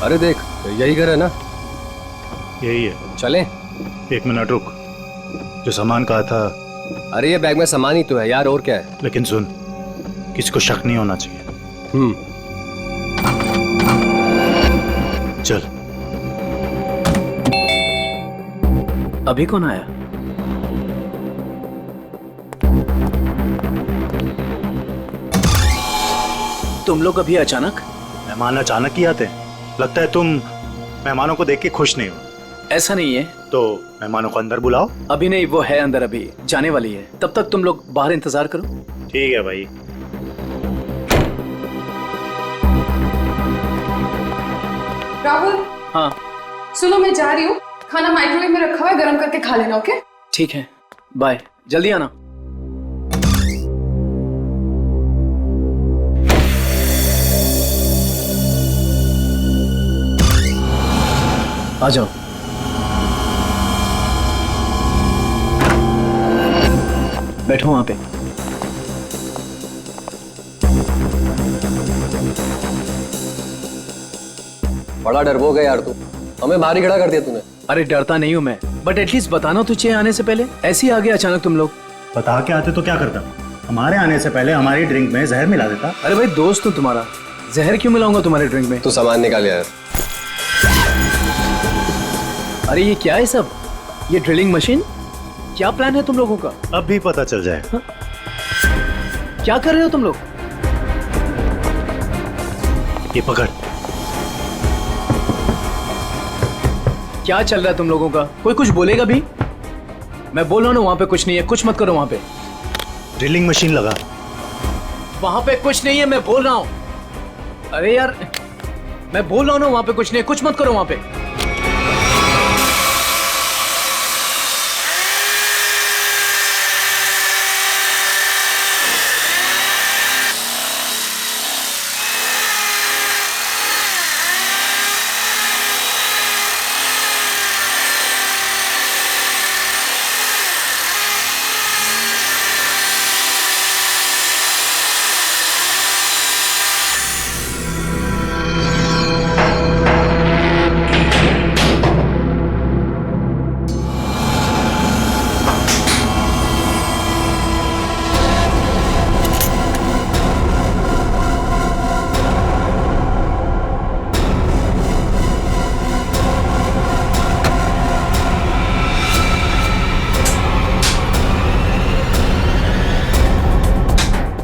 अरे देख, यही घर है ना? यही है। चलें? 1 मिनट रुक, जो सामान कहा था। अरे ये बैग में सामान ही तो है यार, और क्या है? लेकिन सुन, किसी को शक नहीं होना चाहिए। चल। अभी कौन आया? तुम लोग अभी अचानक? मेहमान अचानक ही आते हैं। लगता है तुम मेहमानों को देख के खुश नहीं हो। ऐसा नहीं है। तो मेहमानों को अंदर बुलाओ। अभी नहीं, वो है अंदर, अभी जाने वाली है। तब तक तुम लोग बाहर इंतजार करो। ठीक है भाई। राहुल। हाँ सुनो, मैं जा रही हूँ। खाना माइक्रोवेव में रखा हुआ है, गर्म करके खा लेना। ओके? ठीक है, बाय, जल्दी आना। आ जाओ। बैठो वहां पे। बड़ा डरपोक है यार तू, हमें बाहर ही खड़ा कर दिया तूने। अरे डरता नहीं हूं मैं, बट एटलीस्ट बताना तो चाहिए आने से पहले। ऐसे ही आ गए अचानक तुम लोग। बता के आते तो क्या करता? हमारे आने से पहले हमारी ड्रिंक में जहर मिला देता। अरे भाई दोस्त हूं तुम्हारा, जहर क्यों मिलाऊंगा तुम्हारे ड्रिंक में? तू सामान निकाल यार। अरे ये क्या है सब? ये ड्रिलिंग मशीन? क्या प्लान है तुम लोगों का? अब भी पता चल जाएगा। क्या कर रहे हो तुम लोग? ये पकड़। क्या चल रहा है तुम लोगों का? कोई कुछ बोलेगा भी? मैं बोल रहा हूं ना, वहां पे कुछ नहीं है, कुछ मत करो वहां पे। ड्रिलिंग मशीन लगा। वहां पे कुछ नहीं है, मैं बोल रहा हूं। अरे यार, मैं बोल रहा हूं ना, वहां पे कुछ नहीं है, कुछ मत करो वहां पे।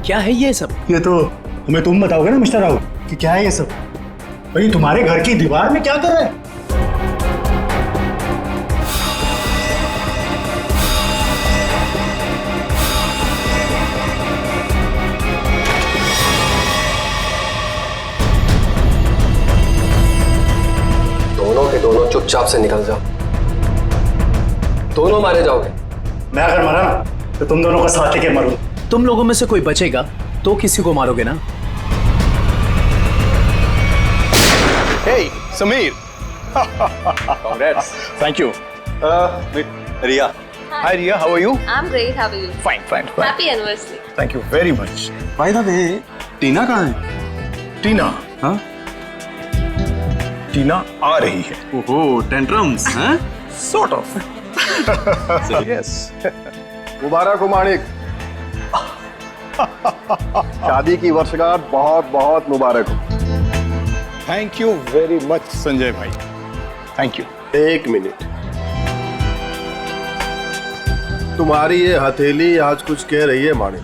क्या है ये सब? ये तो हमें तुम बताओगे ना मिस्टर राहुल कि क्या है ये सब। भाई तुम्हारे घर की दीवार में क्या कर रहा है? दोनों के दोनों चुपचाप से निकल जाओ, दोनों मारे जाओगे। मैं अगर मरा ना तो तुम दोनों का साथ लेके मरूं। तुम लोगों में से कोई बचेगा तो किसी को मारोगे ना? Hey, Sameer. Congrats. Thank you. Ria. Hi, Ria. How are you? I'm great. How are you? Fine, fine, fine. Happy anniversary. Thank you very much. By the way, टीना कहाँ है? टीना. हाँ? टीना आ रही है. ओहो, टेंट्रम्स, हैं? Sort of. Yes. मुबारक हो माणिक. शादी की वर्षगांठ बहुत बहुत मुबारक हो. Thank you very much Sanjay भाई. Thank you. एक मिनट, तुम्हारी ये हथेली आज कुछ कह रही है माणिक.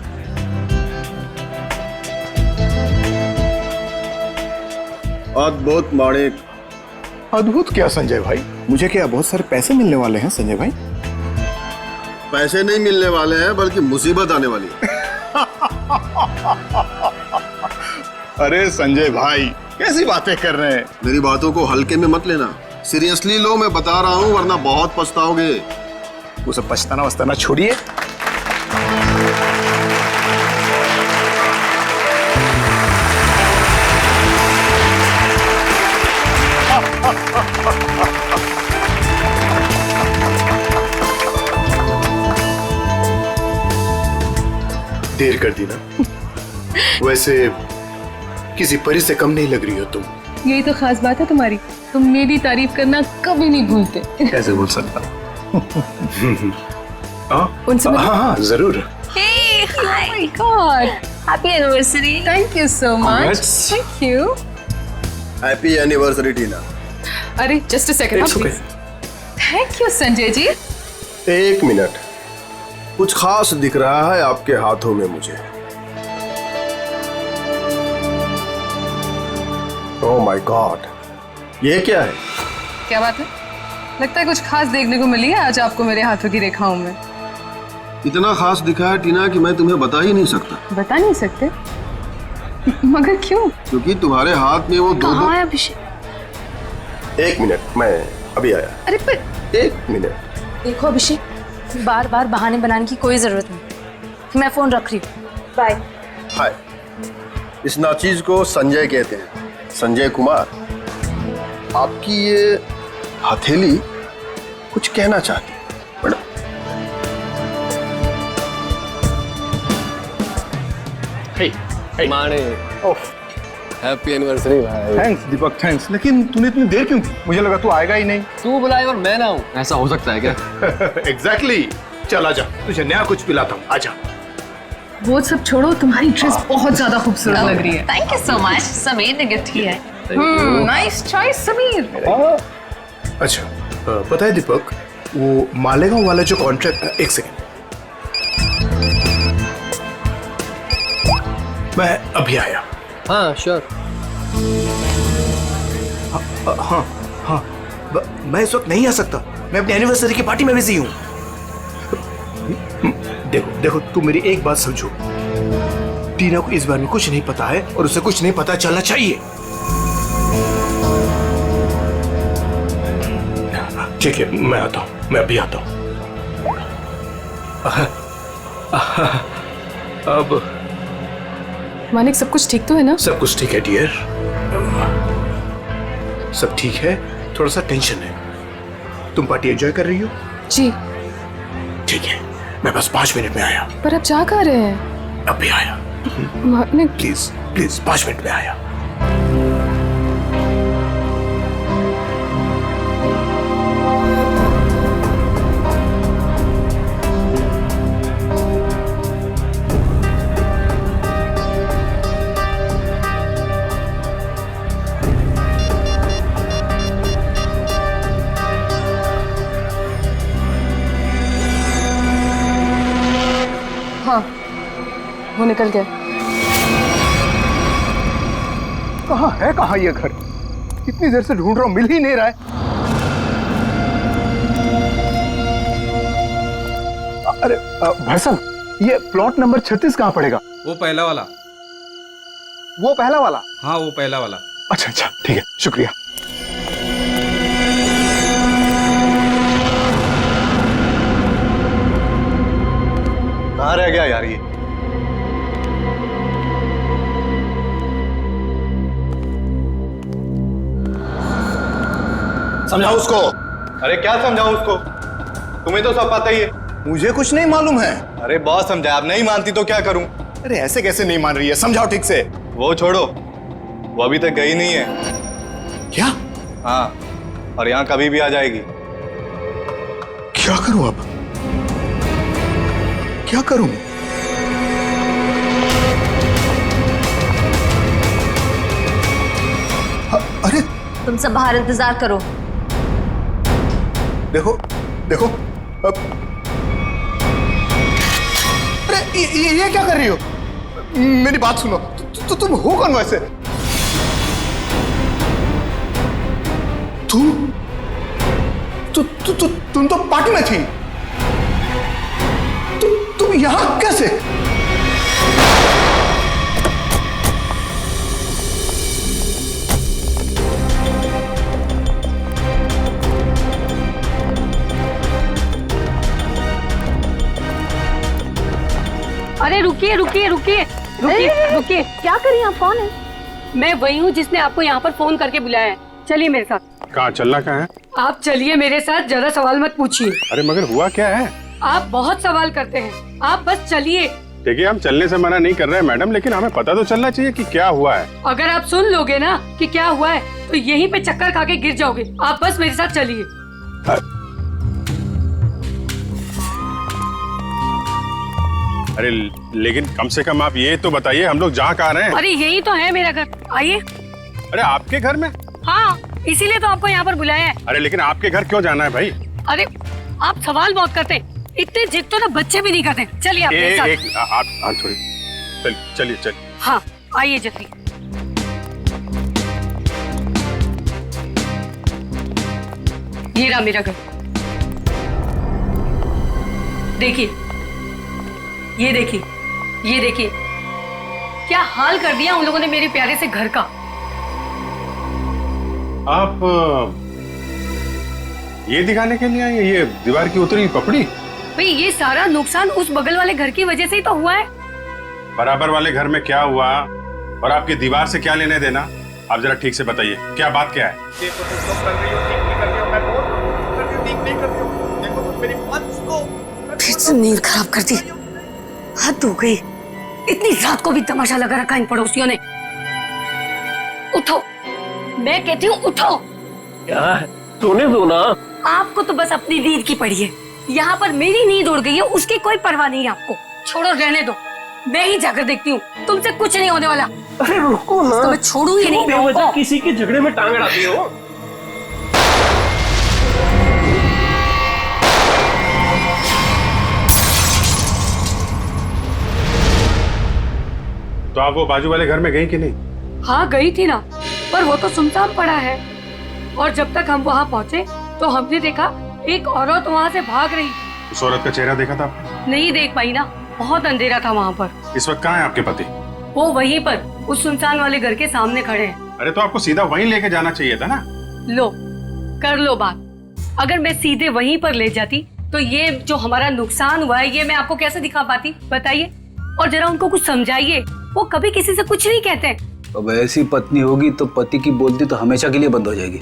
अद्भुत माणिक. अद्भुत क्या संजय भाई? मुझे क्या बहुत सारे पैसे मिलने वाले हैं संजय भाई? पैसे नहीं मिलने वाले हैं, बल्कि मुसीबत आने वाली है. अरे संजय भाई कैसी बातें कर रहे हैं? मेरी बातों को हल्के में मत लेना, सीरियसली लो. मैं बता रहा हूँ, वरना बहुत पछताओगे. वो सब पछताना वछताना छोड़िए. देर कर दी ना. वैसे किसी परी से कम नहीं लग रही हो तुम. यही तो खास बात है तुम्हारी, तुम मेरी तारीफ करना कभी नहीं भूलते। कैसे बोल सकता? उनसे मिलो। हाँ जरूर। Hey, hi. Oh my God! Happy anniversary. Thank you so much. Congrats. Thank you. Happy anniversary Tina. अरे just a second, It's okay. Thank you Sanjay ji. एक मिनट, कुछ खास दिख रहा है आपके हाथों में मुझे। ओह माय गॉड, ये क्या है? क्या बात है? लगता है कुछ खास देखने को मिली है आज आपको मेरे हाथों की रेखाओं में। इतना खास दिखा है टीना कि मैं तुम्हें बता ही नहीं सकता। बता नहीं सकते? मगर क्यों? क्योंकि तुम्हारे हाथ में वो दो कहाँ दो। है अभिषेक? एक मिनट, मैं अभी आया। अरे पर एक मिनट। देखो अभिषेक, बार बार बहाने बनाने की कोई जरूरत नहीं। मैं फोन रख रही हूँ। बाय। हाय, इस नाचीज को संजय कहते हैं, संजय कुमार। आपकी ये हथेली कुछ कहना चाहती है मैडम। माने हैप्पी एनिवर्सरी भाई। थैंक्स दीपक, थैंक्स। लेकिन तूने इतनी देर क्यों की? मुझे लगा तू आएगा ही नहीं। तू बुलाए और मैं ना हूँ, ऐसा हो सकता है क्या? एग्जैक्टली। चल आजा, तुझे नया कुछ पिलाता हूँ, आजा। वो सब छोड़ो, तुम्हारी ड्रेस बहुत ज्यादा खूबसूरत लग रही है। Thank you so much. Sameer ने गिफ्ट किया है। Nice choice Sameer. अच्छा, पता है दीपक, वो मालेगांव वाला जो कॉन्ट्रैक्ट, एक सेकेंड, मैं अभी आया। हाँ श्योर। हाँ हाँ, मैं इस वक्त नहीं आ सकता, मैं अपनी एनिवर्सरी की पार्टी में बिजी हूँ। देखो देखो, तू मेरी एक बात समझो, टीना को इस बारे में कुछ नहीं पता है और उसे कुछ नहीं पता चलना चाहिए। ठीक है, मैं आता हूँ, मैं अभी आता हूँ। अब मानिक, सब कुछ ठीक तो है ना? सब कुछ ठीक है डियर, सब ठीक है। थोड़ा सा टेंशन है। तुम पार्टी एंजॉय कर रही हो? जी। ठीक है, मैं बस 5 मिनट में आया। पर आप जा कहाँ रहे हैं? अभी आया। मानिक, प्लीज प्लीज, 5 मिनट में आया। हाँ, वो निकल गए। कहाँ ये घर? इतनी देर से ढूंढ रहा हूँ, मिल ही नहीं रहा है। अरे भाई साहब, ये प्लॉट नंबर 36 कहाँ पड़ेगा? वो पहला वाला। वो पहला वाला? हाँ वो पहला वाला। अच्छा अच्छा, ठीक है, शुक्रिया। कहाँ रह गया यार ये? समझाओ उसको। अरे क्या समझाऊं उसको? तुम्हें तो सब पता ही है। मुझे कुछ नहीं मालूम है। अरे बहुत समझाया, आप नहीं मानती तो क्या करूं? अरे ऐसे कैसे नहीं मान रही है? समझाओ ठीक से। वो छोड़ो, वो अभी तक गई नहीं है। क्या? हाँ, और यहाँ कभी भी आ जाएगी। क्या करूं अब? क्या करूं? अरे तुम सब बाहर इंतजार करो। देखो देखो, अब अरे ये क्या कर रही हो? मेरी बात सुनो, तुम हो कौन वैसे? तुम तो पार्टी में थी। तुम यहां कैसे? अरे रुकिए रुकिए रुकिए रुकिए रुकिए। क्या कर रही हैं आप? कौन है? मैं वही हूँ जिसने आपको यहाँ पर फोन करके बुलाया है। चलिए मेरे साथ। कहाँ चलना? कहाँ है? आप चलिए मेरे साथ, ज्यादा सवाल मत पूछिए। अरे मगर हुआ क्या है? आप बहुत सवाल करते हैं, आप बस चलिए। देखिए हम चलने से मना नहीं कर रहे हैं मैडम, लेकिन हमें पता तो चलना चाहिए कि क्या हुआ है। अगर आप सुन लोगे ना कि क्या हुआ है तो यहीं पे चक्कर खा के गिर जाओगे। आप बस मेरे साथ चलिए। अरे लेकिन कम से कम आप ये तो बताइए हम लोग जा कहाँ रहे हैं? अरे यही तो है मेरा घर, आइए। अरे आपके घर में? हाँ, इसीलिए तो आपको यहाँ पर बुलाया है। अरे लेकिन आपके घर क्यों जाना है भाई? अरे आप सवाल बहुत करते हैं, इतने जिद तो ना बच्चे भी नहीं करते। चलिए आप मेरे साथ। आप थोड़ी चलिए। हाँ आइए जल्दी। ये रहा मेरा घर, देखिए, ये देखिए, ये देखिए, क्या हाल कर दिया उन लोगों ने मेरे प्यारे से घर का। आप ये दिखाने के लिए आए, ये दीवार की उतरी पपड़ी? भाई ये सारा नुकसान उस बगल वाले घर की वजह से ही तो हुआ है। बराबर वाले घर में क्या हुआ और आपकी दीवार से क्या लेने देना? आप जरा ठीक से बताइए, क्या बात क्या है? फिर से नींद खराब कर दी, हद हो गई। इतनी रात को भी तमाशा लगा रखा इन पड़ोसियों ने। उठो, मैं कहती हूँ उठो। यार सोने दो ना। आपको तो बस अपनी नींद की पड़ी है। यहाँ पर मेरी नींद उड़ गई है, उसकी कोई परवाह नहीं है आपको। छोड़ो, रहने दो, मैं ही जाकर देखती हूँ, तुमसे कुछ नहीं होने वाला। अरे रुको ना, तो मैं छोड़ूंगी नहीं। बेवजह किसी के झगड़े में टांग अड़ाती हो। तो आप वो बाजू वाले घर में गई कि नहीं? हाँ गई थी ना, पर वो तो सुनसान पड़ा है। और जब तक हम वहाँ पहुँचे तो हमने देखा एक औरत वहाँ से भाग रही। उस औरत का चेहरा देखा था आपने? नहीं देख पाई ना, बहुत अंधेरा था वहाँ पर। इस वक्त कहाँ है आपके पति? वो वहीं पर उस सुनसान वाले घर के सामने खड़े हैं। अरे तो आपको सीधा वहीं लेके जाना चाहिए था ना। लो, कर लो बात। अगर मैं सीधे वहीं पर ले जाती तो ये जो हमारा नुकसान हुआ है ये मैं आपको कैसे दिखा पाती, बताइए। और जरा उनको कुछ समझाइए, वो कभी किसी से कुछ नहीं कहते। अब ऐसी पत्नी होगी तो पति की बोलती तो हमेशा के लिए बंद हो जाएगी।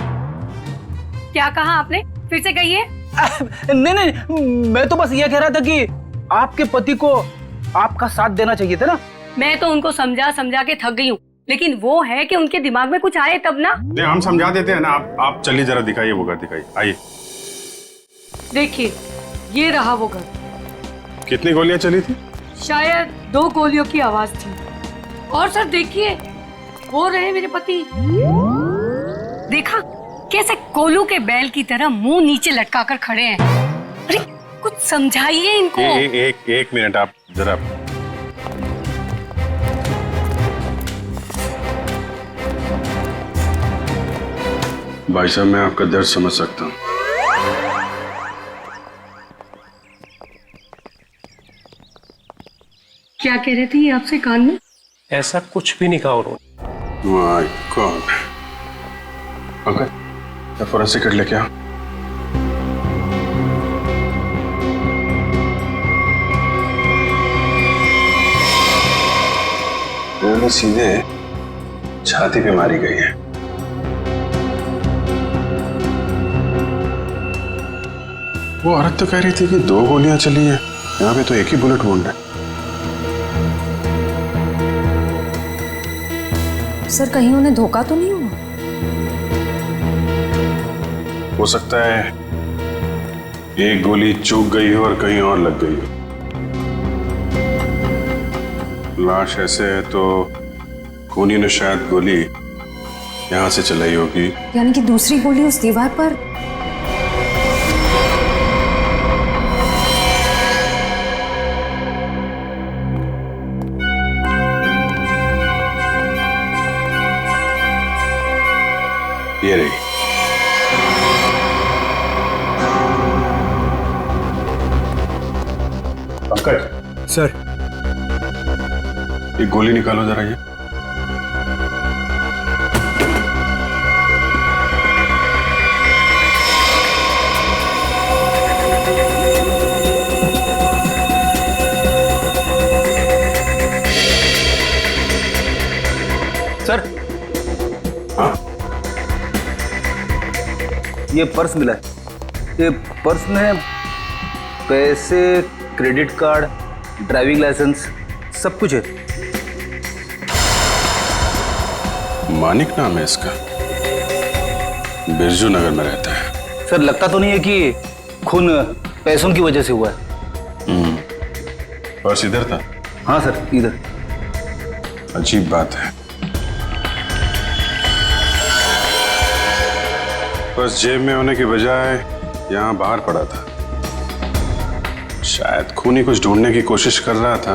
क्या कहा आपने, फिर से कहिए। नहीं, मैं तो बस ये कह रहा था कि आपके पति को आपका साथ देना चाहिए था ना। मैं तो उनको समझा समझा के थक गई हूँ, लेकिन वो है कि उनके दिमाग में कुछ आए तब ना। नहीं, हम समझा देते हैं ना। आप चलिए जरा दिखाइए वो घर, दिखाइए, आइए। देखिए, ये रहा वो घर। कितनी गोलियां चली थी? शायद 2 गोलियों की आवाज थी। और सर देखिए, वो रहे मेरे पति। देखा कैसे कोलू के बैल की तरह मुंह नीचे लटकाकर खड़े हैं। अरे कुछ समझाइए इनको। एक मिनट, आप जरा। भाई साहब, मैं आपका दर्द समझ सकता हूँ। क्या कह रहे थे ये आपसे कान में? ऐसा कुछ भी नहीं कहा उन्होंने। My God. अंकल, क्या फोरेंसिक किट लेके आओ। गोली सीधे छाती पे मारी गई है। वो औरत तो कह रही थी कि 2 गोलियां चली हैं, यहाँ पे तो एक ही बुलेट वुंड है। सर कहीं उन्हें धोखा तो नहीं हुआ? हो सकता है एक गोली चूक गई हो और कहीं और लग गई हो। लाश ऐसे है तो खूनी ने शायद गोली यहां से चलाई होगी। यानी कि दूसरी गोली उस दीवार पर। ये रही। पंकज सर, एक गोली निकालो जरा। ये सर, हाँ, ये पर्स मिला है। ये पर्स में पैसे, क्रेडिट कार्ड, ड्राइविंग लाइसेंस सब कुछ है। मानिक नाम है इसका, बिरजू नगर में रहता है। सर लगता तो नहीं है कि खून पैसों की वजह से हुआ है। पर्स इधर था? हाँ सर, इधर। अजीब बात है, पर्स जेब में होने की बजाय यहाँ बाहर पड़ा था। शायद खूनी कुछ ढूंढने की कोशिश कर रहा था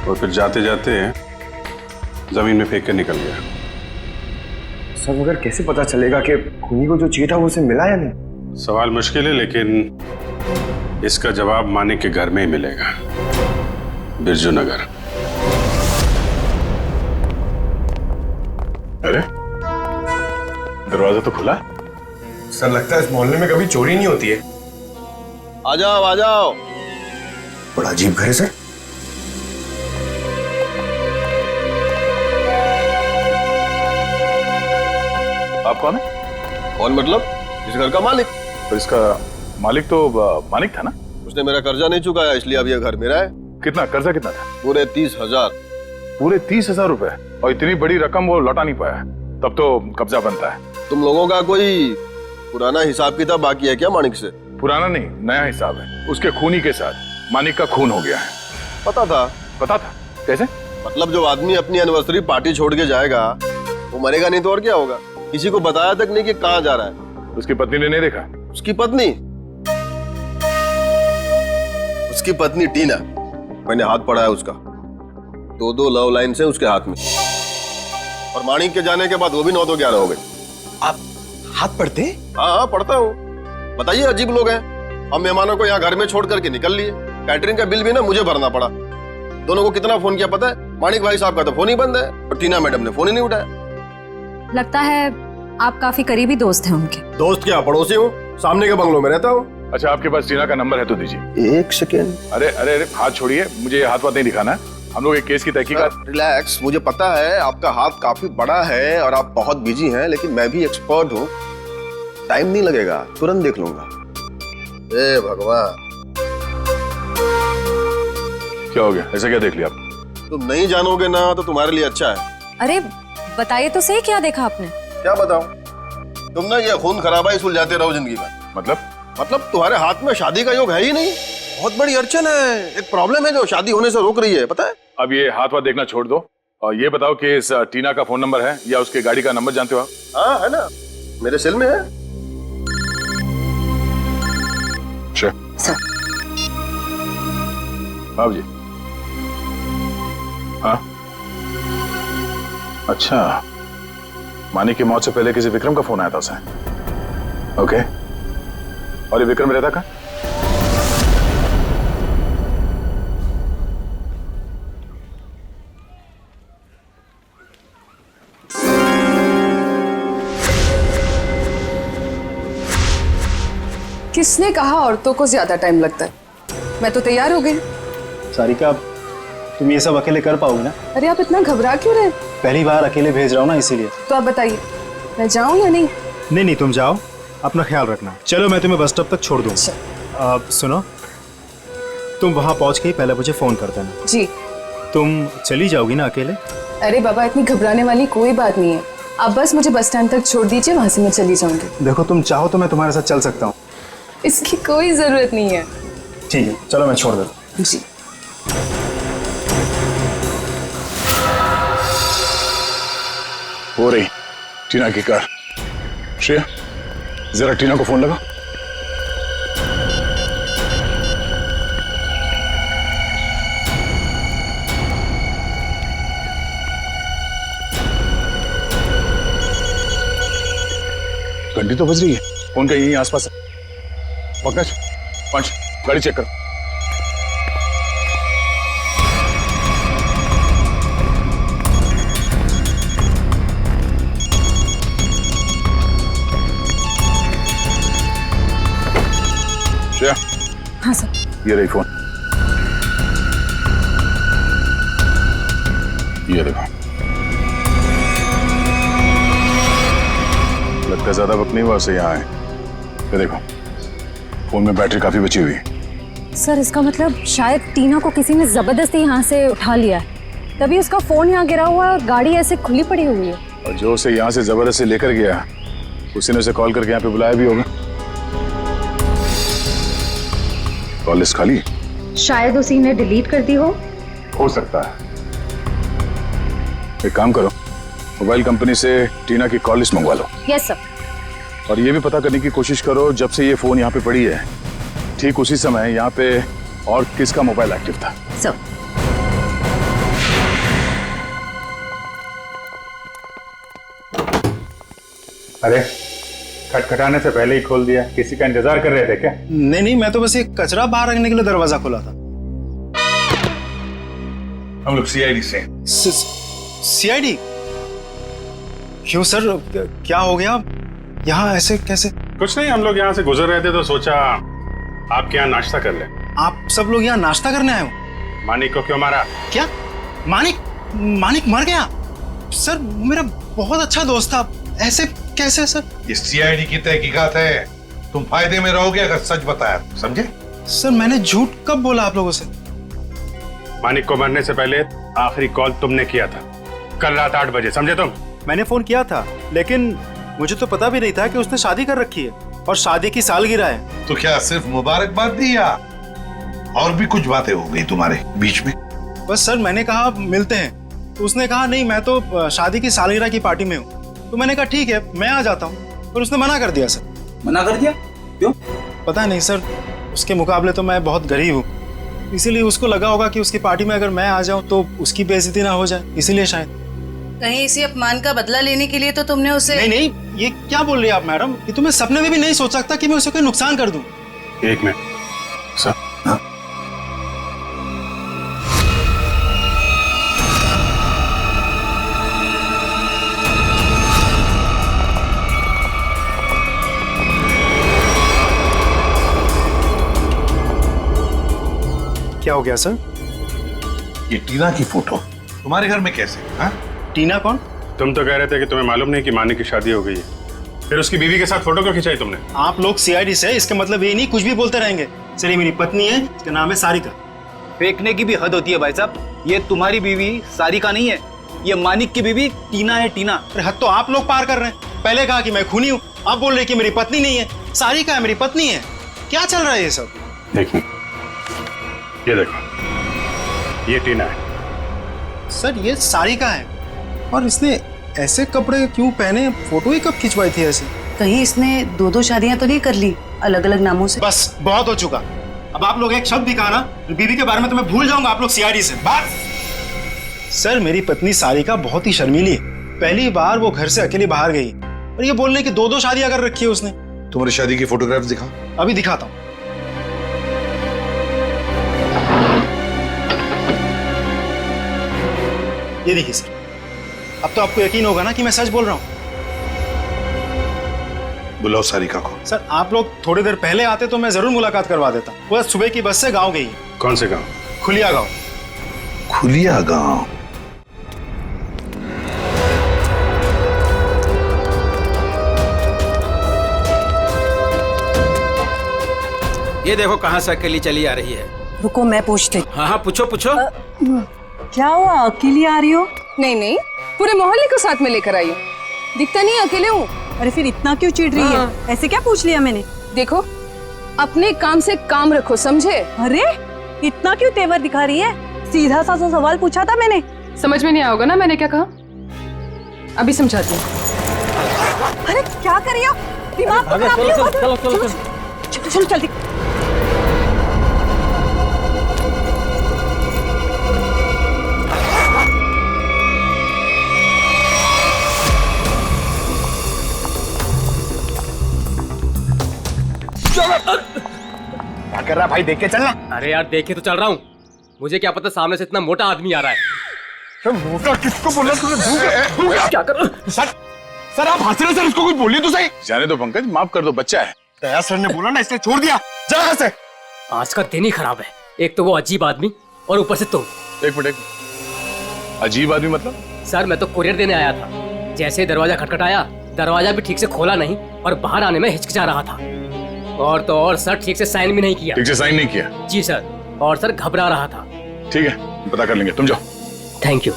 और फिर जाते जाते जमीन में फेंक कर निकल गया। सर मगर कैसे पता चलेगा कि खूनी को जो चाहिए था वो उसे मिला या नहीं? सवाल मुश्किल है, लेकिन इसका जवाब मानिक के घर में ही मिलेगा, बिरजू नगर। अरे दरवाजा तो खुला। सर लगता है इस मोहल्ले में कभी चोरी नहीं होती है। आ जाओ आ जाओ। बड़ा अजीब घर है सर। आप कौन है? कौन मतलब? इस घर का मालिक। तो इसका मालिक तो मानिक था ना? उसने मेरा कर्जा नहीं चुकाया, इसलिए अब यह घर मेरा है। कितना कर्जा कितना था? पूरे 30,000। पूरे 30,000 रुपए? और इतनी बड़ी रकम वो लौटा नहीं पाया, तब तो कब्जा बनता है। तुम लोगों का कोई पुराना हिसाब किताब बाकी है क्या मानिक से? पुराना नहीं, नया हिसाब है। उसके खूनी के साथ मानिक का खून हो गया है। पता था? पता था? कैसे? मतलब जो आदमी अपनी एनिवर्सरी पार्टी छोड़ के जाएगा वो मरेगा नहीं तो और क्या होगा? किसी को बताया तक नहीं कि कहाँ जा रहा है। उसकी पत्नी ने नहीं देखा? उसकी पत्नी? उसकी पत्नी टीना, मैंने हाथ पढ़ा है उसका। 2 लव लाइन है उसके हाथ में, और मानिक के जाने के बाद वो भी 9 तो 11 हो गई। आप हाथ पढ़ते? हाँ पढ़ता हूँ। बताइए, अजीब लोग हैं। हम मेहमानों को यहाँ घर में छोड़ करके निकल लिए, कैटरिंग का बिल भी ना मुझे भरना पड़ा। दोनों को कितना फोन किया पता है? मानिक भाई साहब का तो फोन ही बंद है और टीना मैडम ने फोन ही नहीं उठाया। लगता है आप काफी करीबी दोस्त हैं उनके। दोस्त क्या, पड़ोसी हूँ, सामने के बंगलों में रहता हूँ। अच्छा, आपके पास टीना का नंबर है तो दीजिए। 1 सेकेंड। अरे अरे अरे, हाथ छोड़िए, मुझे ये हाथ वाथ नहीं दिखाना है। हम लोग एक केस की तहकीकात। रिलैक्स, मुझे पता है आपका हाथ काफी बड़ा है और आप बहुत बिजी हैं, लेकिन मैं भी एक्सपर्ट हूँ। टाइम नहीं लगेगा, तुरंत देख लूंगा। ए भगवान, क्या हो गया? ऐसा क्या देख लिया आप? तुम नहीं जानोगे ना तो तुम्हारे लिए अच्छा है। अरे बताइए तो सही, क्या देखा आपने? क्या बताऊं? तुम ना ये खून खराबा ही सुलझाते रहो जिंदगी में। मतलब तुम्हारे हाथ में शादी का योग है ही नहीं। बहुत बड़ी अड़चन है, एक प्रॉब्लम है जो शादी होने से रोक रही है, पता है? अब ये हाथ वाथ देखना छोड़ दो और ये बताओ कि इस टीना का फोन नंबर है या उसके गाड़ी का नंबर जानते हो आप? हाँ है ना, मेरे सेल में है। सर। बाबू जी। हाँ अच्छा, मानिक की मौत से पहले किसी विक्रम का फोन आया था उसे। ओके, और ये विक्रम रहता कहाँ? किसने कहा औरतों को ज्यादा टाइम लगता है? मैं तो तैयार हो गई। सारिका, तुम ये सब अकेले कर पाओगे ना? अरे आप इतना घबरा क्यों रहे? पहली बार अकेले भेज रहा हूँ ना, इसीलिए। तो आप बताइए, मैं जाऊं या नहीं? नहीं, तुम जाओ, अपना ख्याल रखना। चलो मैं तुम्हें बस स्टॉप तक छोड़ दूंगा। सुनो, तुम वहां पहुंच के ही पहले मुझे फोन कर देना। जी। तुम चली जाओगी ना अकेले? अरे बाबा, इतनी घबराने वाली कोई बात नहीं है। आप बस मुझे बस स्टैंड तक छोड़ दीजिए, वहां से मैं चली जाऊंगी। देखो, तुम चाहो तो मैं तुम्हारे साथ चल सकता हूँ। इसकी कोई जरूरत नहीं है। ठीक है, चलो मैं छोड़ देता हूँ। जी। हो रही टीना की कार। श्रेया, जरा टीना को फोन लगा। घंटी तो बज रही है, फोन का यहीं आसपास है। पंकज, पंच, गाड़ी चेक करो। श्रेया। हाँ सर। ये रही फोन। ये देखो, लगता है ज्यादा वक्त नहीं हुआ उसे यहाँ आए। ये देखो, फोन में बैटरी काफी बची हुई है। सर इसका मतलब शायद टीना को किसी ने जबरदस्ती यहाँ से उठा लिया है, तभी उसका फोन यहाँ गिरा हुआ और गाड़ी ऐसे खुली पड़ी हुई है। और जो उसे यहाँ से जबरदस्ती लेकर गया उसी ने उसे कॉल करके यहाँ पे बुलाया भी होगा। कॉल लिस्ट खाली? शायद उसी ने डिलीट कर दी हो सकता है। एक काम करो, मोबाइल कंपनी से टीना की कॉल लिस्ट मंगवा लो। Yes sir. और ये भी पता करने की कोशिश करो जब से ये फोन यहाँ पे पड़ी है ठीक उसी समय यहाँ पे और किसका मोबाइल एक्टिव था। सर। अरे खटखटाने से पहले ही खोल दिया, किसी का इंतजार कर रहे थे क्या? नहीं नहीं, मैं तो बस एक कचरा बाहर रखने के लिए दरवाजा खोला था। हम लोग सीआईडी से। सीआईडी? क्यों सर, क्या हो गया? यहाँ ऐसे कैसे? कुछ नहीं, हम लोग यहाँ से गुजर रहे थे तो सोचा आपके यहाँ नाश्ता कर ले। आप सब लोग यहाँ नाश्ता करने आए हो? मानिक को क्यों मारा? क्या मानिक? मानिक मर गया? सर वो मेरा बहुत अच्छा दोस्त था, ऐसे कैसे सर? ये सीआईडी की तहकीकात है, तुम फायदे में रहोगे अगर सच बताया, समझे? सर मैंने झूठ कब बोला आप लोगों से? मानिक को मरने से पहले आखिरी कॉल तुमने किया था कल रात 8 बजे, समझे तुम? मैंने फोन किया था, लेकिन मुझे तो पता भी नहीं था कि उसने शादी कर रखी है और शादी की सालगिरह है। तो क्या सिर्फ मुबारकबाद दी या और भी कुछ बातें हो गई तुम्हारे बीच में? बस सर मैंने कहा मिलते हैं, तो उसने कहा नहीं मैं तो शादी की सालगिरह की पार्टी में हूँ। तो मैंने कहा ठीक है मैं आ जाता हूँ, पर उसने मना कर दिया सर। मना कर दिया? क्यों? पता नहीं सर, उसके मुकाबले तो मैं बहुत गरीब हूँ, इसीलिए उसको लगा होगा कि उसकी पार्टी में अगर मैं आ जाऊँ तो उसकी बेइज्जती ना हो जाए, इसीलिए शायद। कहीं इसी अपमान का बदला लेने के लिए तो तुमने उसे? नहीं नहीं, ये क्या बोल रही है आप मैडम? ये तो मैं सपने में भी नहीं सोच सकता कि मैं उसे कोई नुकसान कर दूं। एक मिनट सर। हाँ? क्या हो गया सर? ये टीना की फोटो तुम्हारे घर में कैसे? हाँ? टीना कौन? तुम तो कह रहे थे कि तुम्हें मालूम नहीं कि मानिक की शादी हो गई है, फिर उसकी बीवी के साथ फोटो क्यों खिंचाई तुमने? आप लोग सीआईडी से, इसका मतलब ये नहीं कुछ भी बोलते रहेंगे। सर ये मेरी पत्नी है, इसका नाम है सारिका। फेंकने की भी हद होती है भाई साहब, ये तुम्हारी बीवी सारिका नहीं है, ये मानिक की बीवी टीना है। टीना? अरे हद तो आप लोग पार कर रहे हैं। पहले कहा कि मैं खूनी हूँ, अब बोल रहे कि मेरी पत्नी नहीं है, सारिका है मेरी पत्नी है। क्या चल रहा है ये सब? देखिए ये देखो, ये टीना है। सर ये सारिका है, और इसने ऐसे कपड़े क्यों पहने? फोटो ही कब खिंचवाई थी ऐसे? कहीं इसने 2-2 शादियां तो नहीं कर ली अलग अलग नामों से? बस बहुत हो चुका। अब आप लोग एक शब्द भी कहा ना बीवी के बारे में तो मैं भूल जाऊंगा आप लोग सीआईडी से। बस। सर मेरी पत्नी सारिका बहुत ही शर्मीली है, पहली बार वो घर से अकेली बाहर गई और ये बोल रही कि 2-2 शादियां कर रखी है उसने। तुम्हारी शादी की फोटोग्राफ्स दिखाओ। अभी दिखाता हूँ। ये देखिए सर, अब तो आपको यकीन होगा ना कि मैं सच बोल रहा हूँ। बुलाओ सारिका को। सर आप लोग थोड़ी देर पहले आते तो मैं जरूर मुलाकात करवा देता। वो सुबह की बस से गांव गई है। कौन से गांव? खुलिया गांव। खुलिया गांव? ये देखो कहाँ से अकेली चली आ रही है। रुको मैं पूछती। हाँ हाँ पूछो पूछो। क्या हुआ, अकेली आ रही हो? नहीं नहीं, पूरे मोहल्ले को साथ में लेकर आई हूँ। दिखता नहीं अकेले हूँ। अरे फिर इतना क्यों चिढ़ रही है? ऐसे क्या पूछ लिया मैंने? देखो अपने काम से काम रखो, समझे? अरे इतना क्यों तेवर दिखा रही है? सीधा सा सवाल पूछा था मैंने। समझ में नहीं आओगे ना मैंने क्या कहा? अभी समझाती हूँ। अरे क्या कर रही हो? दिमाग को खराब नहीं हो? चलो चलो जल्दी। क्या कर रहा भाई, देख के चलना। अरे यार देखे तो चल रहा हूँ, मुझे क्या पता सामने से इतना मोटा आदमी आ रहा है। मोटा किसको बोला तूने? क्या कर रहा है? सर आप हंस रहे सर, उसको कुछ बोलिए तो सही। जाने दो पंकज, माफ कर दो, बच्चा है। दया सर ने बोला ना इसलिए छोड़ दिया। जा यहाँ से। आज का दिन ही खराब है, एक तो वो अजीब आदमी और ऊपर से तुम। एक मिनट, अजीब आदमी मतलब? सर मैं तो कुरियर देने आया था, जैसे ही दरवाजा खटखटाया दरवाजा भी ठीक से खोला नहीं और बाहर आने में हिचकिचा रहा था। और तो और सर ठीक से साइन भी नहीं किया। ठीक से साइन नहीं किया? जी सर, और सर घबरा रहा था। ठीक है, पता कर लेंगे, तुम जाओ। Thank you.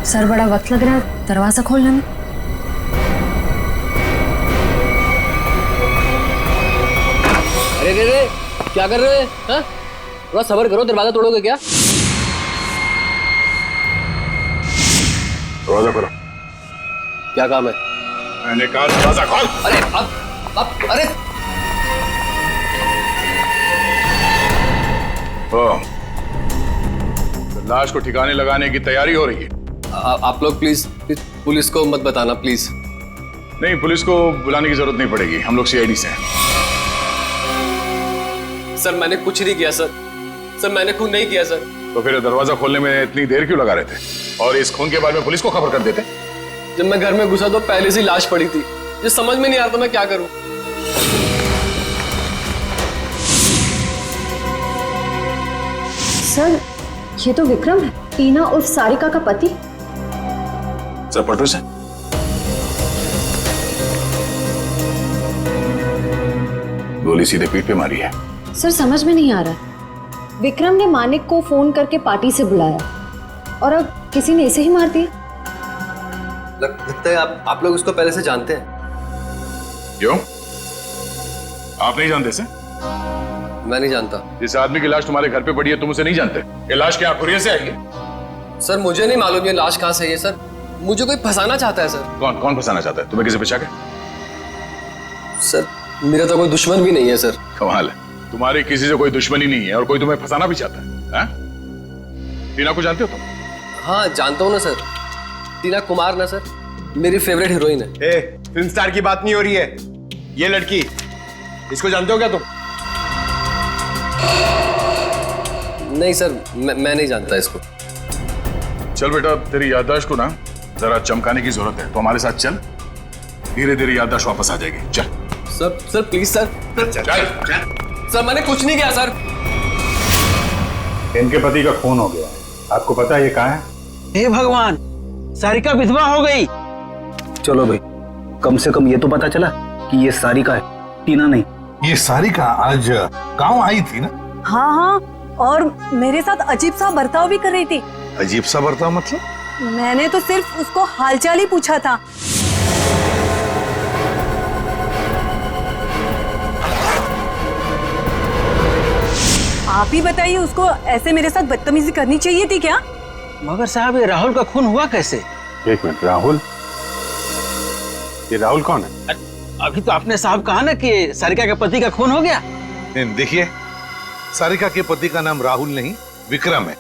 सर बड़ा वक्त लग रहा है दरवाजा खोलने में। अरे रे रे, क्या कर रहे हैं? थोड़ा सब्र करो, दरवाजा तोड़ोगे क्या? दरवाजा खोलो। क्या काम है? मैंने कहा दरवाजा खोल। अरे अब अरे तो लाश को ठिकाने लगाने की तैयारी हो रही है। आप लोग प्लीज पुलिस को मत बताना प्लीज। नहीं, पुलिस को बुलाने की जरूरत नहीं पड़ेगी, हम लोग सीआईडी से हैं। सर मैंने कुछ नहीं किया सर, मैंने खून नहीं किया सर। तो फिर दरवाजा खोलने में इतनी देर क्यों लगा रहे थे? और इस खून के बारे में पुलिस को खबर कर देते। जब मैं घर में घुसा तो पहले से लाश पड़ी थी, ये समझ में नहीं आ रहा था मैं क्या करूं। सर ये तो विक्रम है, टीना उर्फ सारिका का पति। सर पटो से गोली सीधे पीठ पे मारी है। सर समझ में नहीं आ रहा, विक्रम ने मानिक को फोन करके पार्टी से बुलाया और अब किसी ने इसे ही मार दिया। लगता है आप लोग उसको पहले से जानते हैं। क्यों? आप नहीं जानते से? मैं नहीं जानता। जिस आदमी की लाश तुम्हारे घर पे पड़ी है तुम उसे नहीं जानते? ये लाश क्या खुरिया से आई है? सर मुझे नहीं मालूम ये लाश कहाँ से है सर, मुझे कोई फंसाना चाहता है सर। कौन फंसाना चाहता है तुम्हें? किसी पे शक है? सर मेरा तो कोई दुश्मन भी नहीं है सर। कमाल है, तुम्हारी किसी से कोई दुश्मनी नहीं है और कोई तुम्हें फंसाना भी चाहता है? टीना को जानते हो तुम? हाँ जानता हूँ ना सर, टीना कुमार ना सर, मेरी फेवरेट हीरोइन है। फिल्म स्टार की बात नहीं हो रही है, ये लड़की, इसको जानते हो क्या तुम? नहीं सर, मैं नहीं जानता इसको। चल बेटा, तेरी याददाश्त को ना जरा चमकाने की जरूरत है, तो हमारे साथ चल, धीरे धीरे याददाश्त वापस आ जाएगी। चल सर प्लीज सर। सर मैंने कुछ नहीं किया सर। इनके पति का खून हो गया, आपको पता है ये कहाँ है? हे भगवान, सारिका विधवा हो गई। चलो भाई, कम से कम ये तो पता चला कि ये सारिका है, टीना नहीं। ये सारिका आज गांव आई थी ना? हाँ, और मेरे साथ अजीब सा बर्ताव भी कर रही थी। अजीब सा बर्ताव मतलब? मैंने तो सिर्फ उसको हालचाल ही पूछा था। आप ही बताइए, उसको ऐसे मेरे साथ बदतमीजी करनी चाहिए थी क्या? मगर साहब ये राहुल का खून हुआ कैसे? एक मिनट, राहुल? ये राहुल कौन है? अभी तो आपने साहब कहा ना कि सारिका के पति का खून हो गया। देखिए, सारिका के पति का नाम राहुल नहीं विक्रम है।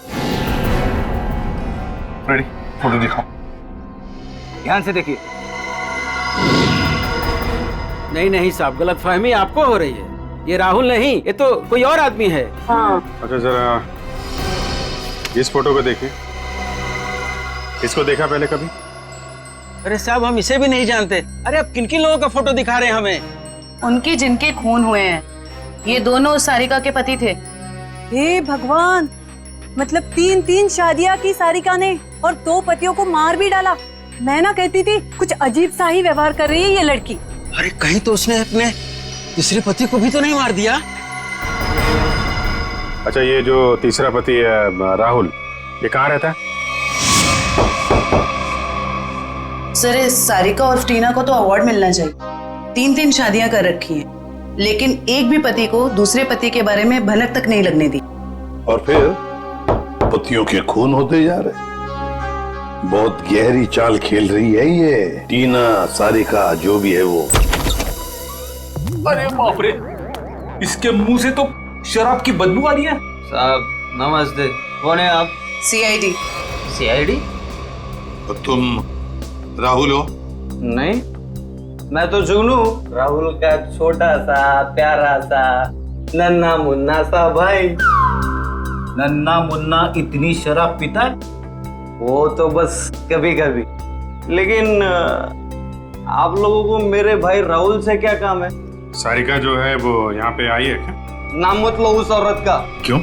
रेडी, फोटो दिखाओ। ध्यान से देखिए। नहीं साहब, गलतफहमी आपको हो रही है, ये राहुल नहीं, ये तो कोई और आदमी है। हाँ। अच्छा जरा इस फोटो को देखिए, इसको देखा पहले कभी? अरे साहब हम इसे भी नहीं जानते। अरे आप किन लोगों का फोटो दिखा रहे हैं हमें? उनके जिनके खून हुए हैं, ये दोनों सारिका के पति थे। हे भगवान, मतलब 3 शादियां की सारिका ने और 2 पतियों को मार भी डाला। मैं ना कहती थी कुछ अजीब सा ही व्यवहार कर रही है ये लड़की। अरे कहीं तो उसने अपने दूसरे पति को भी तो नहीं मार दिया? अच्छा ये जो तीसरा पति है राहुल, ये कहाँ रहता है? सर इस सारिका और टीना को तो अवार्ड मिलना चाहिए। 3 शादियां कर रखी हैं, लेकिन एक भी पति को दूसरे पति के बारे में भनक तक नहीं लगने दी। और फिर पतियों के खून होते जा रहे। बहुत गहरी चाल खेल रही है ये टीना, सारिका, जो भी है वो। अरे बाप रे, इसके मुंह से तो शराब की बदबू आ रही है। साहब नमस्ते, कौन है आप? सीआईडी। सीआईडी? तो तुम राहुल हो? नहीं, मैं तो जुगनू, राहुल का छोटा सा प्यारा सा नन्ना मुन्ना सा भाई। नन्ना मुन्ना इतनी शराब पीता है? वो तो बस कभी कभी, लेकिन आप लोगों को मेरे भाई राहुल से क्या काम है? सारिका जो है वो यहाँ पे आई है क्या? नाम मत लो उस औरत का। क्यों?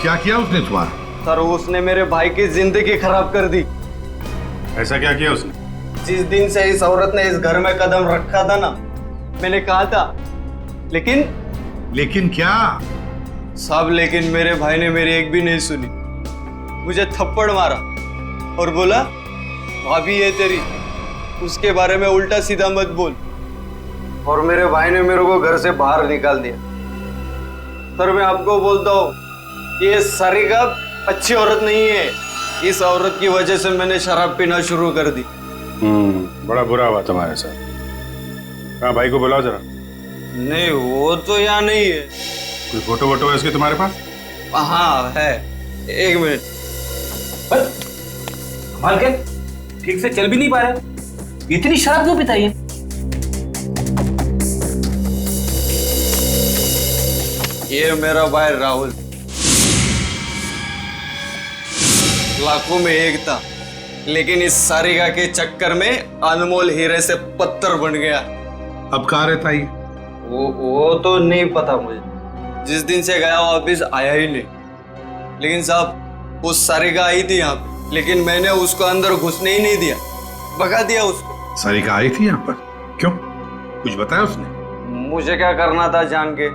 क्या किया उसने तुम्हारा? सर उसने मेरे भाई की जिंदगी खराब कर दी। ऐसा क्या किया उसने? जिस दिन से इस औरत ने इस घर में कदम रखा था ना, मैंने कहा था, लेकिन क्या? साहब लेकिन मेरे भाई ने मेरी एक भी नहीं सुनी। मुझे थप्पड़ मारा और बोला भाभी है तेरी, उसके बारे में उल्टा सीधा मत बोल। और मेरे भाई ने मेरे को घर से बाहर निकाल दिया। सर मैं आपको बोलता हूँ, ये सारिका अच्छी औरत नहीं है। इस औरत की वजह से मैंने शराब पीना शुरू कर दी। बड़ा बुरा हुआ तुम्हारे साथ। कहाँ भाई को बुलाओ जरा। नहीं वो तो यहाँ नहीं है। कोई फोटो वोटो है उसके तुम्हारे पास? हाँ है, एक मिनट। कमाल के ठीक से चल भी नहीं पा रहे, इतनी शराब क्यों पिता है? ये मेरा भाई राहुल, लाखों में एक था, लेकिन इस सारिका के चक्कर में अनमोल हीरे से पत्थर बन गया। अब कहाँ रहता है? वो तो नहीं पता मुझे। जिस दिन से गया वापिस आया ही नहीं। लेकिन साहब वो सारिका आई थी यहाँ पे, लेकिन मैंने उसको अंदर घुसने ही नहीं दिया, भगा दिया उसको। सारिका आई थी यहाँ पर? क्यों? कुछ बताया उसने? मुझे क्या करना था जान के,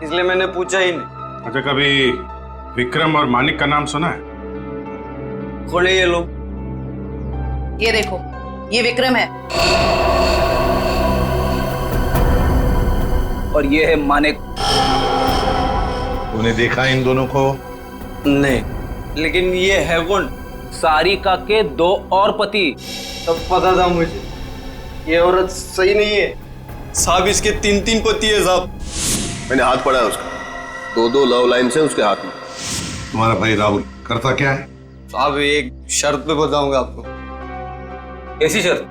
इसलिए मैंने पूछा ही नहीं। अच्छा कभी विक्रम और मानिक का नाम सुना है? कौन है ये लोग? ये देखो, ये विक्रम है और ये है मानिक। तूने देखा इन दोनों को? नहीं, लेकिन ये है कौन? सारिका के 2 और पति। तब पता था मुझे ये औरत सही नहीं है। साहब इसके 3 पति है साहब। मैंने हाथ पड़ा है उसका, 2 लव लाइन से उसके हाथ में। तुम्हारा भाई राहुल करता क्या है? साहब एक शर्त पे बताऊंगा आपको। ऐसी शर्त?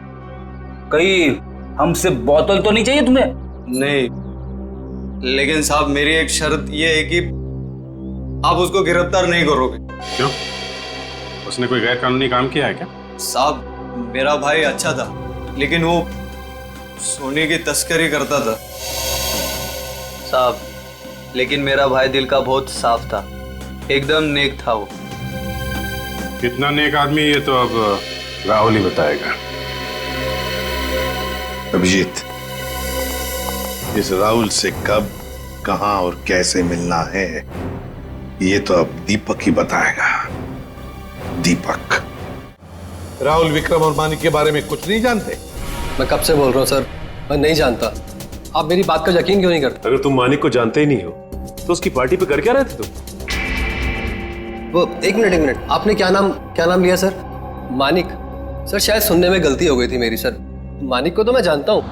कहीं हमसे बोतल तो नहीं चाहिए तुम्हें? नहीं, लेकिन साहब मेरी एक शर्त ये है कि आप उसको गिरफ्तार नहीं करोगे। क्यों? उसने कोई गैर कानूनी काम किया है क्या? साहब मेरा भाई अच्छा था, लेकिन वो सोने की तस्करी करता था। साहब लेकिन मेरा भाई दिल का बहुत साफ था, एकदम नेक था वो। कितना नेक आदमी ये तो अब राहुल ही बताएगा। अभिजीत, इस राहुल से कब, कहां और कैसे मिलना है ये तो अब दीपक ही बताएगा। दीपक। राहुल विक्रम और मानिक के बारे में कुछ नहीं जानते? मैं कब से बोल रहा हूँ सर, मैं नहीं जानता। आप मेरी बात का यकीन क्यों नहीं करते? अगर तुम मानिक को जानते ही नहीं हो तो उसकी पार्टी पे कर क्या रहे थे तुम? वो एक मिनट, आपने क्या नाम लिया सर? मानिक? सर शायद सुनने में गलती हो गई थी मेरी सर। मानिक को तो मैं जानता हूँ।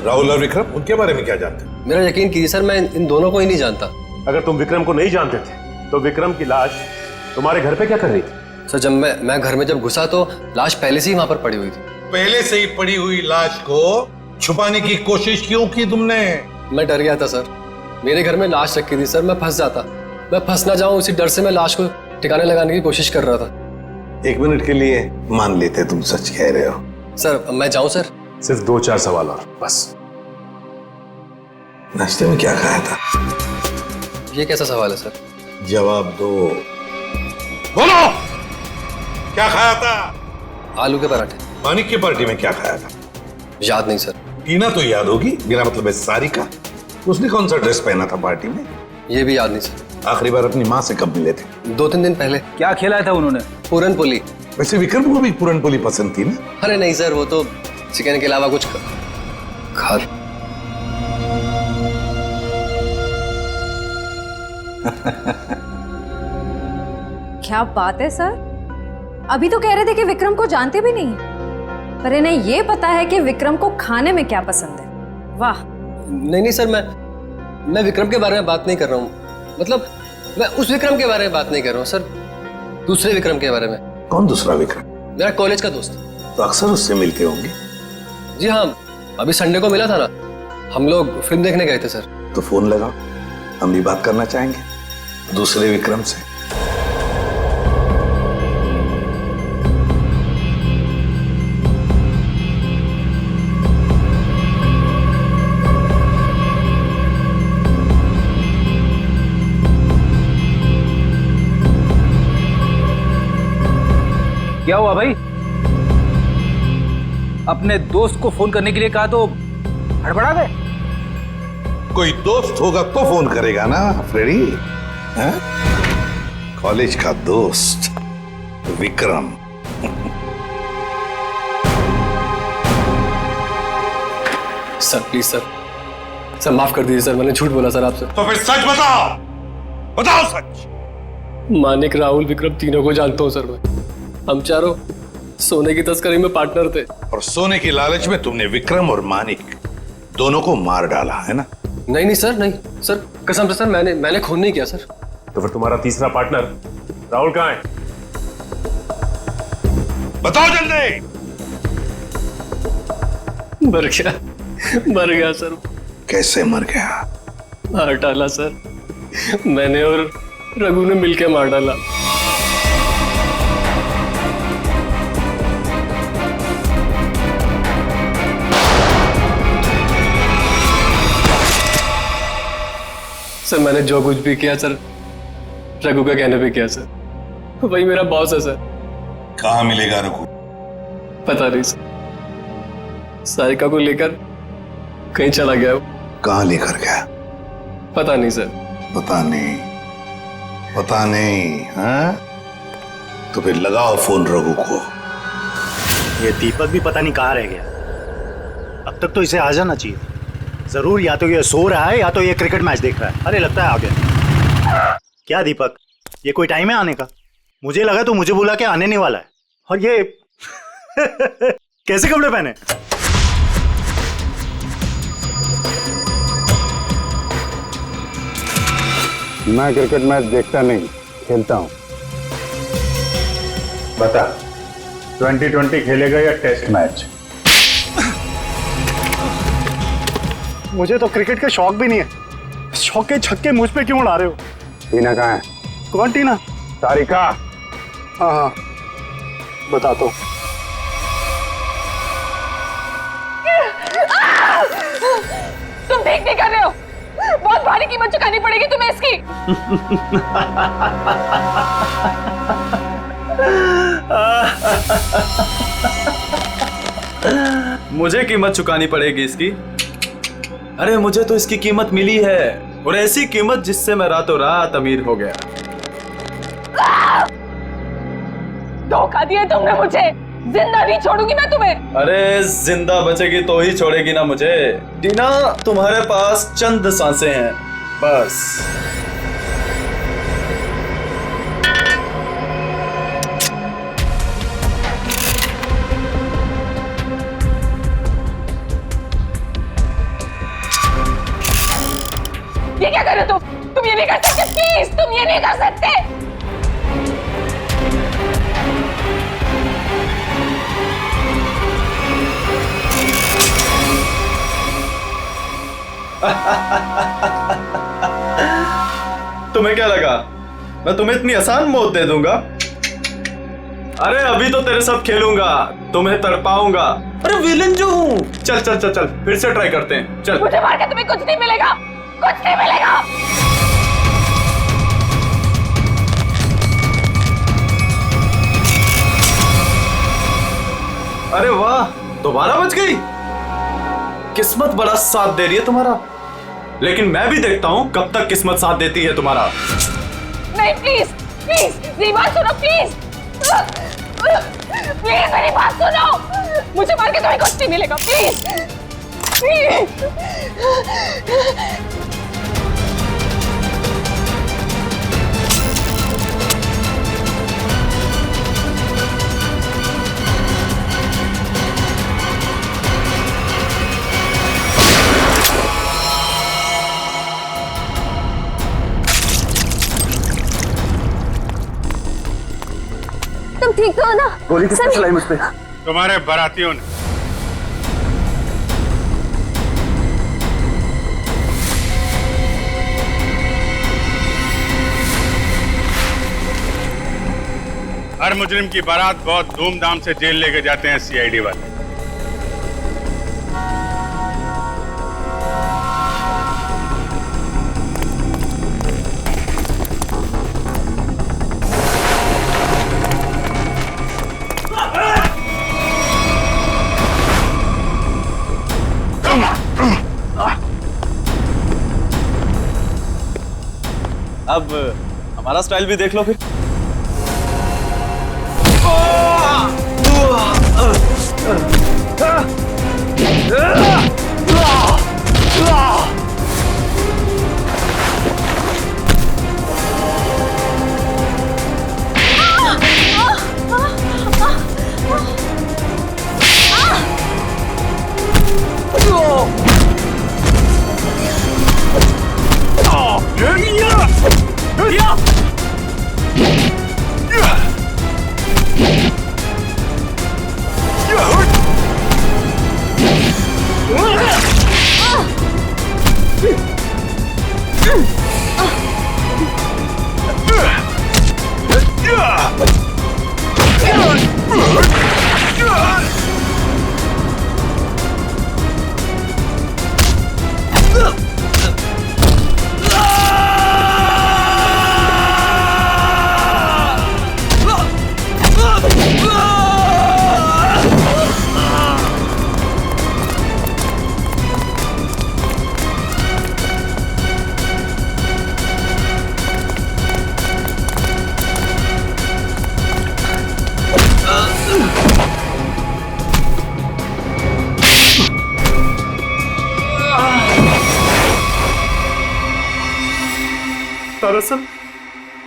राहुल और विक्रम, उनके बारे में क्या जानते? मेरा यकीन कीजिए सर, मैं इन दोनों को ही नहीं जानता। अगर तुम विक्रम को नहीं जानते थे तो विक्रम की लाश तुम्हारे घर पे क्या कर रही थी? सर जब मैं घर में जब घुसा तो लाश पहले से ही वहां पर पड़ी हुई थी। पहले से ही पड़ी हुई लाश को छुपाने की कोशिश क्यों की तुमने? मैं डर गया था सर, मेरे घर में लाश रखी थी सर, मैं फंस जाता, मैं फंस ना जाऊं, उसी डर से मैं लाश को ठिकाने लगाने की कोशिश कर रहा था। 1 मिनट के लिए मान लेते तुम सच कह रहे हो। सर मैं जाऊं सर? सिर्फ 2-4 सवाल और बस। नाश्ते में क्या खाया था? ये कैसा सवाल है सर? जवाब दो। बोलो, क्या खाया था? आलू के पराठे। मानिक की पार्टी में क्या खाया था? याद नहीं सर। टीना तो याद होगी, मेरा मतलब है सारिका। उसने कौन सा ड्रेस पहना था पार्टी में? ये भी याद नहीं सर। आखिरी बार अपनी माँ से कब मिले थे? 2-3 दिन पहले। क्या खिलाया था उन्होंने? पूरन पोली। वैसे विक्रम को भी पूरन पोली पसंद थी ना? अरे नहीं सर, वो तो चिकन के अलावा कुछ खा। क्या बात है सर, अभी तो कह रहे थे कि विक्रम को जानते भी नहीं, पर इन्हें ये पता है कि विक्रम को खाने में क्या पसंद है। वाह। नहीं सर, मैं विक्रम के बारे में बात नहीं कर रहा हूँ। मतलब मैं उस विक्रम के बारे में बात नहीं कर रहा हूँ सर, दूसरे विक्रम के बारे में। कौन दूसरा विक्रम? मेरा कॉलेज का दोस्त। तो अक्सर उससे मिलते होंगे? जी हाँ, अभी संडे को मिला था ना, हम लोग फिल्म देखने गए थे सर। तो फोन लगाओ, हम भी बात करना चाहेंगे दूसरे विक्रम से। क्या हुआ भाई? अपने दोस्त को फोन करने के लिए कहा तो हड़बड़ा गए? कोई दोस्त होगा तो फोन करेगा ना फ्रेडी। हैं? कॉलेज का दोस्त विक्रम। सर प्लीज सर माफ कर दीजिए सर, मैंने झूठ बोला सर आपसे। तो फिर सच बताओ, बताओ सच। मानिक, राहुल, विक्रम तीनों को जानता हूँ सर मैं। हम चारों सोने की तस्करी में पार्टनर थे। और सोने की लालच में तुमने विक्रम और मानिक दोनों को मार डाला है ना? नहीं सर, नहीं सर, कसम से सर, मैंने खून नहीं किया सर। तो फिर तुम्हारा तीसरा पार्टनर राहुल कहाँ है? बताओ जल्दी। मर गया सर। कैसे मर गया? मार डाला सर, मैंने और रघु ने मिलकर मार डाला। सर मैंने जो कुछ भी किया सर रघु का कहने पे किया सर, वही मेरा बॉस है सर। कहाँ मिलेगा रघु? पता नहीं सर, सारिका को लेकर कहीं चला गया। कहाँ लेकर गया? पता नहीं सर। पता नहीं, पता नहीं। हाँ तो फिर लगाओ फोन रघु को। ये दीपक भी पता नहीं कहाँ रह गया। अब तक तो इसे आ जाना चाहिए। जरूर या तो ये सो रहा है या तो ये क्रिकेट मैच देख रहा है। अरे लगता है आ गया। क्या दीपक, ये कोई टाइम है आने का? मुझे लगा तो मुझे बुला के आने नहीं वाला है। और ये कैसे कपड़े पहने? मैं क्रिकेट मैच देखता नहीं, खेलता हूं। बता, 2020 खेलेगा या टेस्ट मैच? मुझे तो क्रिकेट का शौक भी नहीं है। शौक के छक्के मुझ पे क्यों उड़ा रहे हो? टीना कहाँ है? कौन टीना? सारिका। हाँ बताता हूँ। तुम ठीक नहीं कर रहे हो, बहुत भारी कीमत चुकानी पड़ेगी तुम्हें इसकी। मुझे कीमत चुकानी पड़ेगी इसकी? अरे मुझे तो इसकी कीमत मिली है, और ऐसी कीमत जिससे मैं रातों रात अमीर हो गया। धोखा दिया तुमने मुझे, जिंदा नहीं छोड़ूंगी मैं तुम्हें। अरे जिंदा बचेगी तो ही छोड़ेगी ना मुझे। टीना, तुम्हारे पास चंद सांसें हैं बस। ये क्या कर रहे हो तुम ये नहीं कर सकते, प्लीज तुम ये नहीं कर सकते। तुम्हें क्या लगा मैं तुम्हें इतनी आसान मौत दे दूंगा? अरे अभी तो तेरे साथ खेलूंगा, तुम्हें तड़पाऊंगा। अरे विलन जो हूँ। चल चल चल चल, फिर से ट्राई करते हैं। चल। मुझे मार के तुम्हें कुछ नहीं मिलेगा, कुछ नहीं मिलेगा। अरे वाह, दोबारा बच गई। किस्मत बड़ा साथ दे रही है तुम्हारा, लेकिन मैं भी देखता हूं कब तक किस्मत साथ देती है तुम्हारा। नहीं प्लीज प्लीज मेरी बात सुनो, प्लीज प्लीज मेरी बात सुनो। मुझे मार के तुम्हें कुछ नहीं मिलेगा, प्लीज प्लीज। तुम ठीक तो हो ना? गोली किसने चलाई मुझ पे? तुम्हारे बारातियों ने। हर मुजरिम की बारात बहुत धूमधाम से जेल लेके जाते हैं सीआईडी वाले। अब हमारा स्टाइल भी देख लो फिर। दरअसल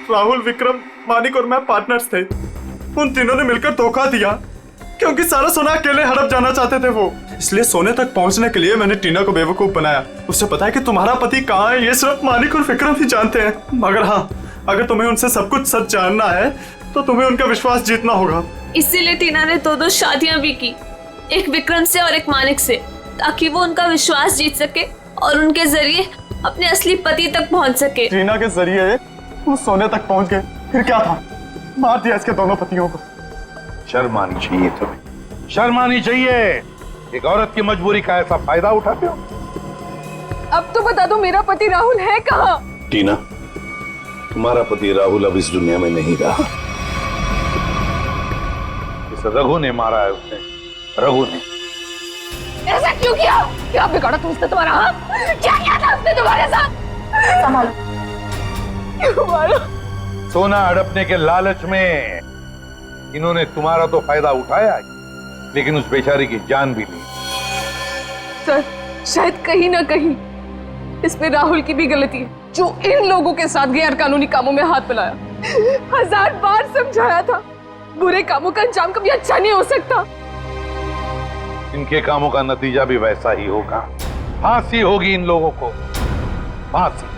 राहुल, विक्रम, मानिक और मैं पार्टनर्स थे। उन तीनों ने मिलकर धोखा दिया क्योंकि सारा सोना अकेले हड़प जाना चाहते थे वो। इसलिए सोने तक पहुंचने के लिए मैंने टीना को बेवकूफ बनाया। उससे पता है कि तुम्हारा पति कहाँ है, ये सिर्फ मानिक और विक्रम ही जानते हैं। मगर हाँ, अगर तुम्हें उनसे सब कुछ सच जानना है तो तुम्हें उनका विश्वास जीतना होगा। इसीलिए टीना ने दो शादियां भी की, एक विक्रम से और एक मानिक से, ताकि वो उनका विश्वास जीत सके और उनके जरिए अपने असली पति तक पहुंच सके। टीना के जरिए वो सोने तक पहुंच गए, फिर क्या था, मार दिया इसके दोनों पतियों को। शर्म आनी चाहिए तुम्हें, शर्म आनी चाहिए। एक औरत की मजबूरी का ऐसा फायदा उठाते हो। अब तो बता दो मेरा पति राहुल है कहाँ? टीना, तुम्हारा पति राहुल अब इस दुनिया में नहीं रहा। इस रघु ने मारा है उसने, रघु ने। ऐसा क्यों किया? क्या बिगाड़ा तुमसे तुम्हारा? हाँ? क्या किया था उसने तुम्हारे साथ? संभालो। सोना हड़पने के लालच में इन्होंने तुम्हारा तो फायदा उठाया, लेकिन उस बेचारी की जान भी ली। सर, शायद कहीं ना कहीं इसमें राहुल की भी गलती है, जो इन लोगों के साथ गैर कानूनी कामों में हाथ मिलाया। 1000 बार समझाया था, बुरे कामों का अंजाम कभी अच्छा नहीं हो सकता। इनके कामों का नतीजा भी वैसा ही होगा। फांसी होगी इन लोगों को, फांसी।